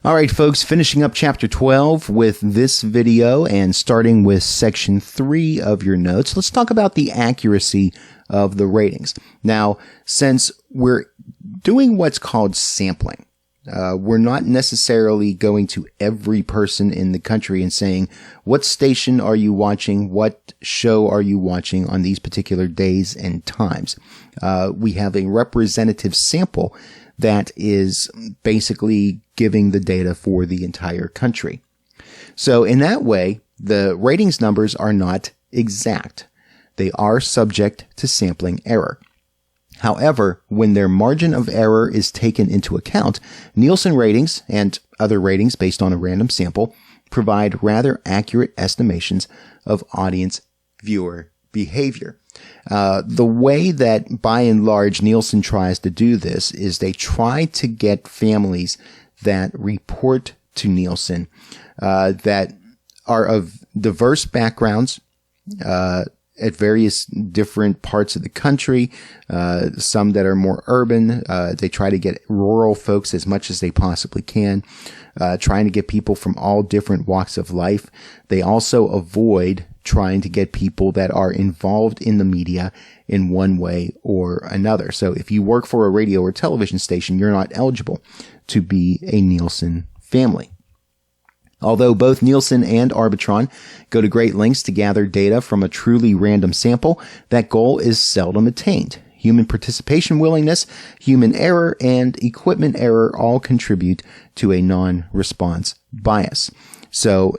All right, folks, finishing up Chapter 12 with this video and starting with Section 3 of your notes, let's talk about the accuracy of the ratings. Now, since we're doing what's called sampling, we're not necessarily going to every person in the country and saying, what station are you watching? What show are you watching on these particular days and times? We have a representative sample that is basically giving the data for the entire country. So in that way, the ratings numbers are not exact. They are subject to sampling error. However, when their margin of error is taken into account, Nielsen ratings and other ratings based on a random sample provide rather accurate estimations of audience viewer behavior. The way that, by and large, Nielsen tries to do this is they try to get families that report to Nielsen that are of diverse backgrounds at various different parts of the country, some that are more urban. They try to get rural folks as much as they possibly can, trying to get people from all different walks of life. They also avoid trying to get people that are involved in the media in one way or another. So if you work for a radio or television station, you're not eligible to be a Nielsen family. Although both Nielsen and Arbitron go to great lengths to gather data from a truly random sample, that goal is seldom attained. Human participation willingness, human error, and equipment error all contribute to a non-response bias. So,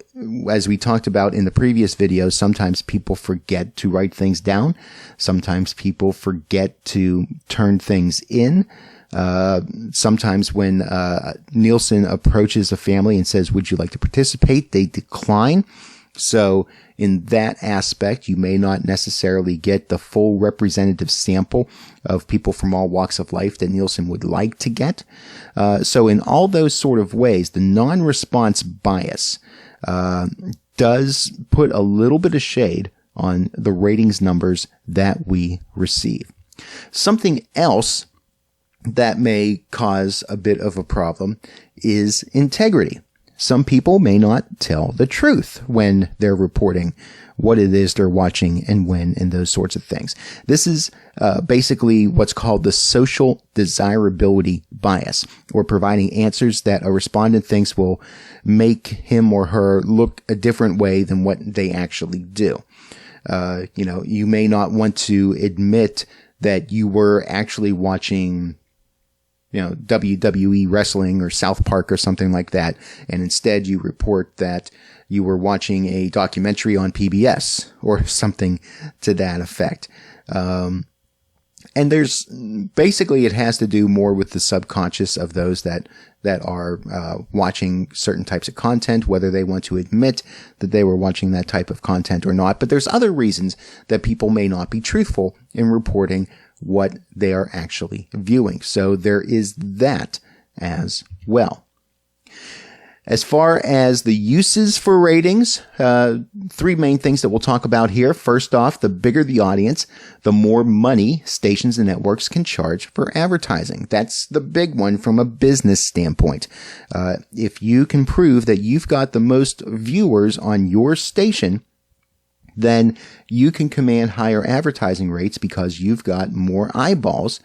as we talked about in the previous video, sometimes people forget to write things down. Sometimes people forget to turn things in. Sometimes when Nielsen approaches a family and says, would you like to participate, they decline. So in that aspect, you may not necessarily get the full representative sample of people from all walks of life that Nielsen would like to get. So in all those sort of ways, the non-response bias does put a little bit of shade on the ratings numbers that we receive. Something else that may cause a bit of a problem is integrity. Some people may not tell the truth when they're reporting what it is they're watching and when and those sorts of things. This is basically what's called the social desirability bias, or providing answers that a respondent thinks will make him or her look a different way than what they actually do. You may not want to admit that you were actually watching WWE wrestling or South Park or something like that. And instead you report that you were watching a documentary on PBS or something to that effect. And there's basically, it has to do more with the subconscious of those that are watching certain types of content, whether they want to admit that they were watching that type of content or not. But there's other reasons that people may not be truthful in reporting what they are actually viewing. So there is that as well. As far as the uses for ratings, three main things that we'll talk about here. First off, the bigger the audience, the more money stations and networks can charge for advertising. That's the big one from a business standpoint. If you can prove that you've got the most viewers on your station, then you can command higher advertising rates because you've got more eyeballs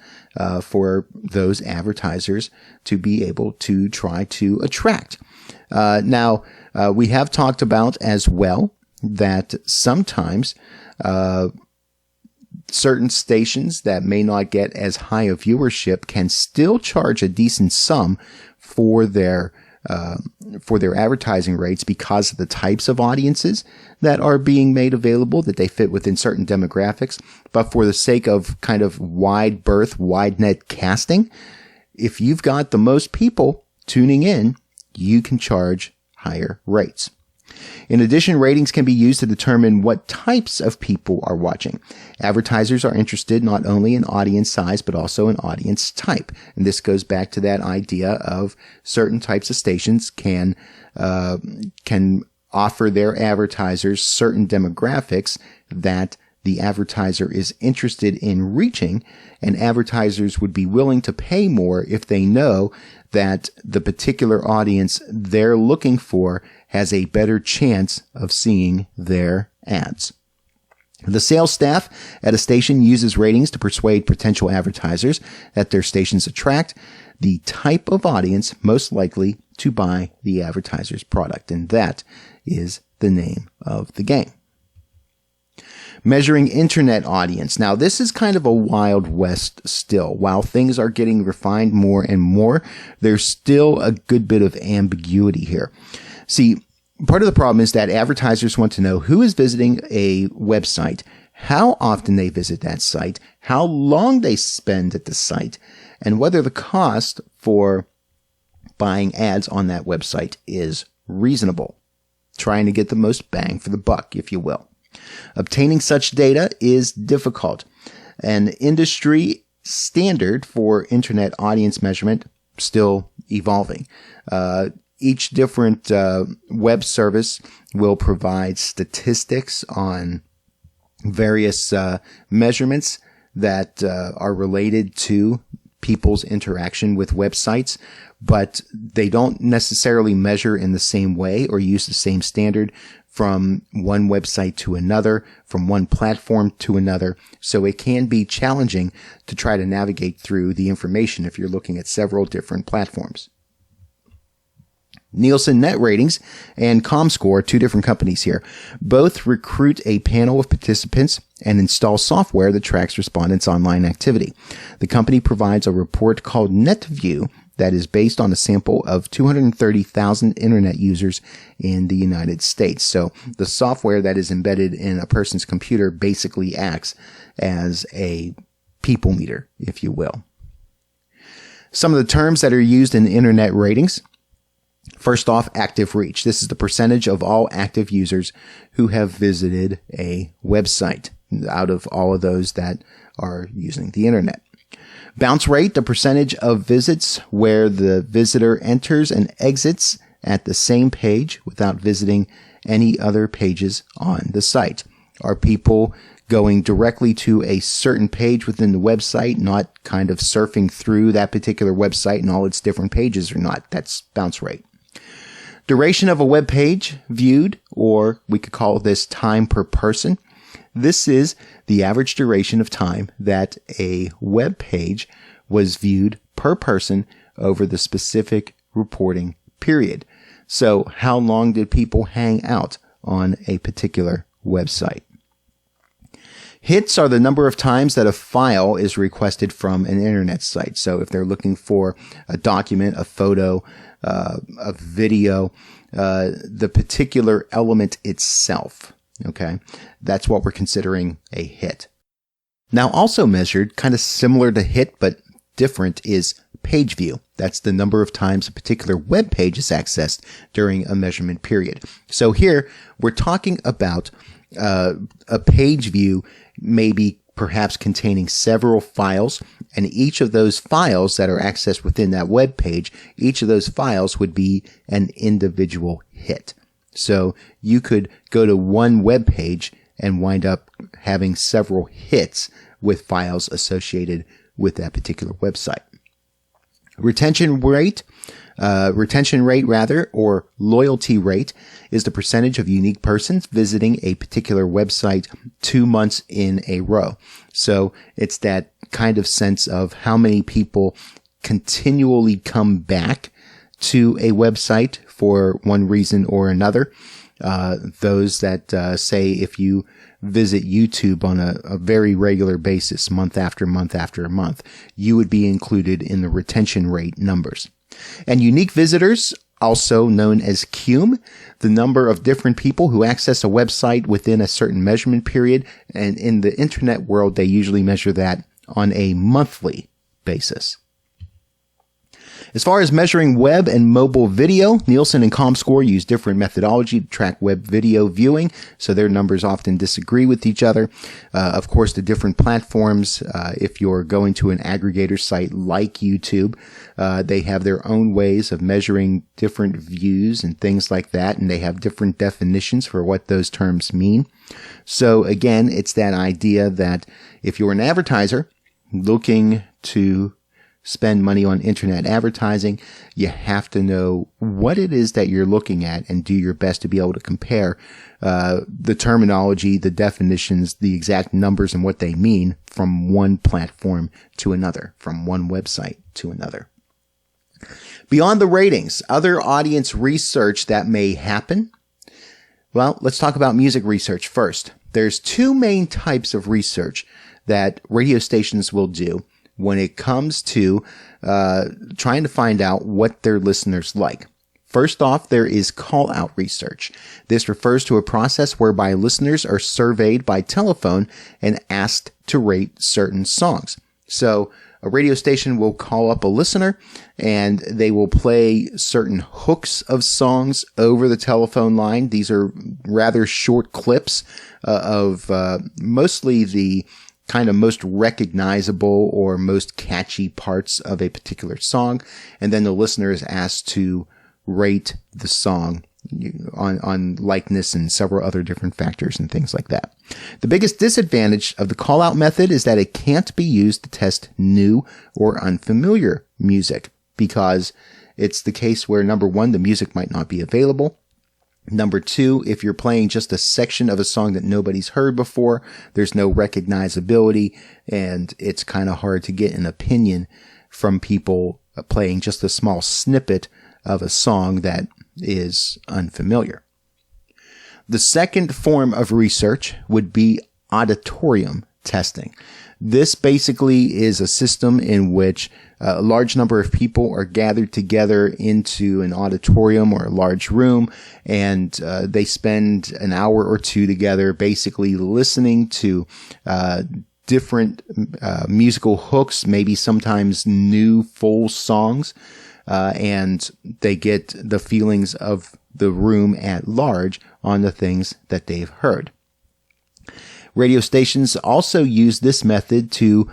for those advertisers to be able to try to attract. Now, we have talked about as well that sometimes certain stations that may not get as high a viewership can still charge a decent sum for their advertising rates because of the types of audiences that are being made available, that they fit within certain demographics. But for the sake of kind of wide berth, wide net casting, if you've got the most people tuning in, you can charge higher rates. In addition, ratings can be used to determine what types of people are watching. Advertisers are interested not only in audience size, but also in audience type. And this goes back to that idea of certain types of stations can offer their advertisers certain demographics that the advertiser is interested in reaching, and advertisers would be willing to pay more if they know that the particular audience they're looking for has a better chance of seeing their ads. The sales staff at a station uses ratings to persuade potential advertisers that their stations attract the type of audience most likely to buy the advertiser's product, and that is the name of the game. Measuring internet audience. Now, this is kind of a wild west still. While things are getting refined more and more, there's still a good bit of ambiguity here. See, part of the problem is that advertisers want to know who is visiting a website, how often they visit that site, how long they spend at the site, and whether the cost for buying ads on that website is reasonable. Trying to get the most bang for the buck, if you will. Obtaining such data is difficult. An industry standard for internet audience measurement still evolving. Each different web service will provide statistics on various measurements that are related to people's interaction with websites, but they don't necessarily measure in the same way or use the same standard from one website to another, from one platform to another. So it can be challenging to try to navigate through the information if you're looking at several different platforms. Nielsen Net Ratings and ComScore, two different companies here, both recruit a panel of participants and install software that tracks respondents' online activity. The company provides a report called NetView that is based on a sample of 230,000 internet users in the United States. So the software that is embedded in a person's computer basically acts as a people meter, if you will. Some of the terms that are used in internet ratings. First off, active reach. This is the percentage of all active users who have visited a website out of all of those that are using the internet. Bounce rate, the percentage of visits where the visitor enters and exits at the same page without visiting any other pages on the site. Are people going directly to a certain page within the website, not kind of surfing through that particular website and all its different pages or not? That's bounce rate. Duration of a web page viewed, or we could call this time per person. This is the average duration of time that a web page was viewed per person over the specific reporting period. So how long did people hang out on a particular website? Hits are the number of times that a file is requested from an internet site. So if they're looking for a document, a photo, a video, the particular element itself. Okay, that's what we're considering a hit. Now, also measured, kind of similar to hit but different, is page view. That's the number of times a particular web page is accessed during a measurement period. So here we're talking about a page view maybe perhaps containing several files, and each of those files that are accessed within that web page, each of those files would be an individual hit. So you could go to one web page and wind up having several hits with files associated with that particular website. Retention rate, or loyalty rate, is the percentage of unique persons visiting a particular website 2 months in a row. So it's that kind of sense of how many people continually come back to a website for one reason or another. Those that say if you visit YouTube on a very regular basis, month after month after month, you would be included in the retention rate numbers. And unique visitors, also known as CUME, the number of different people who access a website within a certain measurement period. And in the internet world, they usually measure that on a monthly basis. As far as measuring web and mobile video, Nielsen and ComScore use different methodology to track web video viewing, so their numbers often disagree with each other. Of course, the different platforms, if you're going to an aggregator site like YouTube, they have their own ways of measuring different views and things like that, and they have different definitions for what those terms mean. So again, it's that idea that if you're an advertiser looking to spend money on internet advertising, you have to know what it is that you're looking at and do your best to be able to compare the terminology, the definitions, the exact numbers and what they mean from one platform to another, from one website to another. Beyond the ratings, other audience research that may happen. Well, let's talk about music research first. There's two main types of research that radio stations will do when it comes to trying to find out what their listeners like. First off, there is call-out research. This refers to a process whereby listeners are surveyed by telephone and asked to rate certain songs. So a radio station will call up a listener and they will play certain hooks of songs over the telephone line. These are rather short clips of mostly the kind of most recognizable or most catchy parts of a particular song. And then the listener is asked to rate the song on likeness and several other different factors and things like that. The biggest disadvantage of the call-out method is that it can't be used to test new or unfamiliar music, because it's the case where, number one, the music might not be available. Number two, if you're playing just a section of a song that nobody's heard before, there's no recognizability, and it's kind of hard to get an opinion from people playing just a small snippet of a song that is unfamiliar. The second form of research would be auditorium testing. This basically is a system in which a large number of people are gathered together into an auditorium or a large room, and they spend an hour or two together basically listening to different musical hooks, maybe sometimes new full songs, and they get the feelings of the room at large on the things that they've heard. Radio stations also use this method to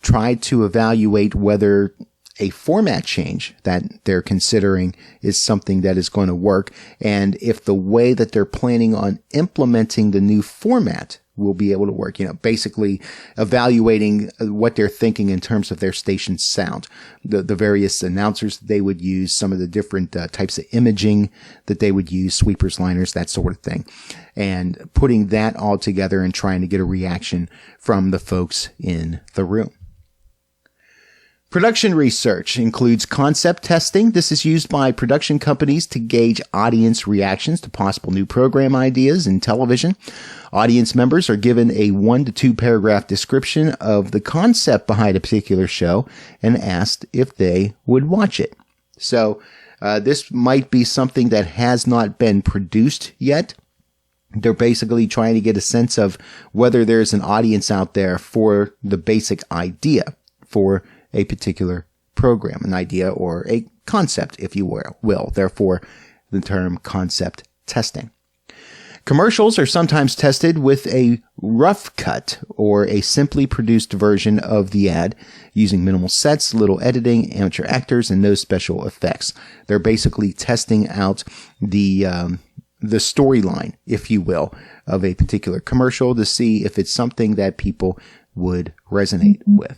try to evaluate whether a format change that they're considering is something that is going to work, and if the way that they're planning on implementing the new format will be able to work. Basically evaluating what they're thinking in terms of their station's sound, the various announcers that they would use, some of the different types of imaging that they would use, sweepers, liners, that sort of thing, and putting that all together and trying to get a reaction from the folks in the room. Production research includes concept testing. This is used by production companies to gauge audience reactions to possible new program ideas in television. Audience members are given a 1 to 2 paragraph description of the concept behind a particular show and asked if they would watch it. So this might be something that has not been produced yet. They're basically trying to get a sense of whether there's an audience out there for the basic idea for a particular program, an idea or a concept, if you will. Therefore, the term concept testing. Commercials are sometimes tested with a rough cut or a simply produced version of the ad using minimal sets, little editing, amateur actors, and no special effects. They're basically testing out the storyline, if you will, of a particular commercial to see if it's something that people would resonate with.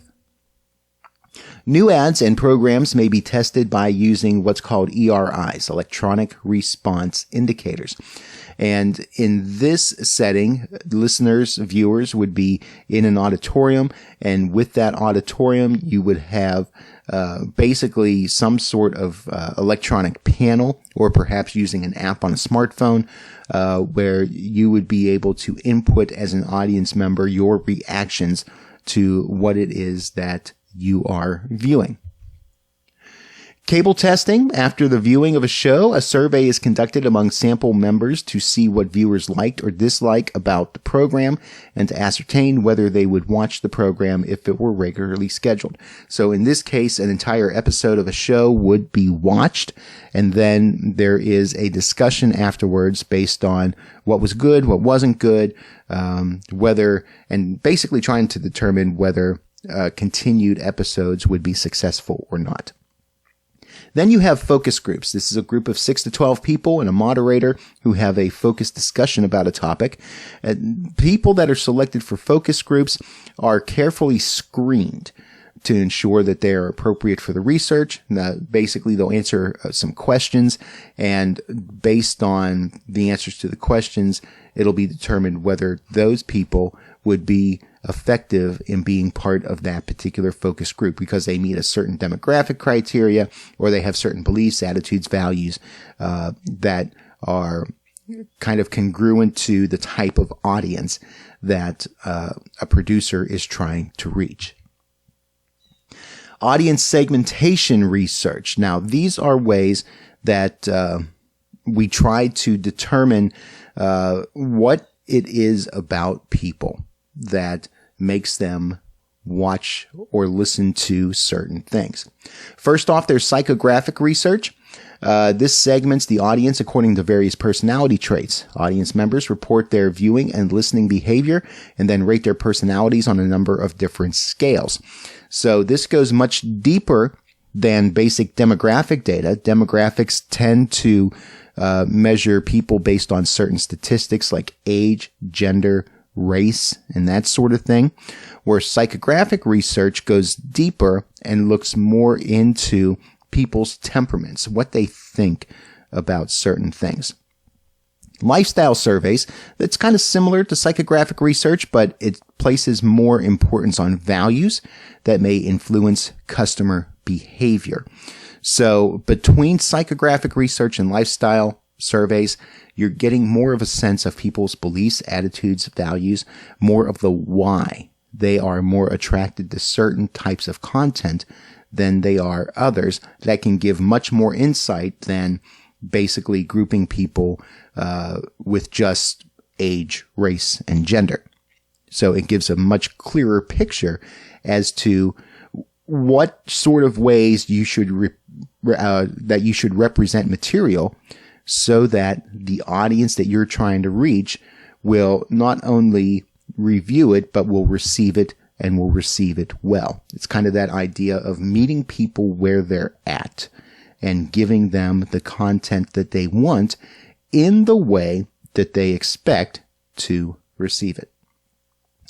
New ads and programs may be tested by using what's called ERIs, electronic response indicators. And in this setting, listeners, viewers would be in an auditorium, and with that auditorium, you would have basically some sort of electronic panel, or perhaps using an app on a smartphone, where you would be able to input as an audience member your reactions to what it is that you are viewing. Cable testing. After the viewing of a show, a survey is conducted among sample members to see what viewers liked or disliked about the program and to ascertain whether they would watch the program if it were regularly scheduled. So in this case, an entire episode of a show would be watched, and then there is a discussion afterwards based on what was good, what wasn't good, whether, and basically trying to determine whether continued episodes would be successful or not. Then you have focus groups. This is a group of 6 to 12 people and a moderator who have a focused discussion about a topic. People that are selected for focus groups are carefully screened to ensure that they are appropriate for the research. Basically, they'll answer some questions, and based on the answers to the questions, it'll be determined whether those people would be effective in being part of that particular focus group because they meet a certain demographic criteria or they have certain beliefs, attitudes, values that are kind of congruent to the type of audience that a producer is trying to reach. Audience segmentation research. Now, these are ways that we try to determine what it is about people that makes them watch or listen to certain things. First off, there's psychographic research. This segments the audience according to various personality traits. Audience members report their viewing and listening behavior and then rate their personalities on a number of different scales. So this goes much deeper than basic demographic data. Demographics tend to measure people based on certain statistics like age, gender, race, and that sort of thing, where psychographic research goes deeper and looks more into people's temperaments, what they think about certain things. Lifestyle surveys, that's kind of similar to psychographic research, but it places more importance on values that may influence customer behavior. So between psychographic research and lifestyle surveys, you're getting more of a sense of people's beliefs, attitudes, values, more of the why they are more attracted to certain types of content than they are others. That can give much more insight than basically grouping people with just age, race, and gender. So it gives a much clearer picture as to what sort of ways you should that you should represent material so that the audience that you're trying to reach will not only review it, but will receive it and will receive it well. It's kind of that idea of meeting people where they're at and giving them the content that they want in the way that they expect to receive it.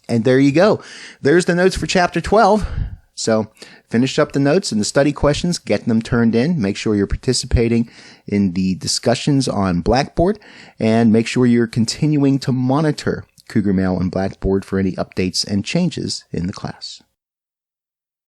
And there you go. There's the notes for Chapter 12. So finish up the notes and the study questions, get them turned in, make sure you're participating in the discussions on Blackboard, and make sure you're continuing to monitor Cougar Mail and Blackboard for any updates and changes in the class.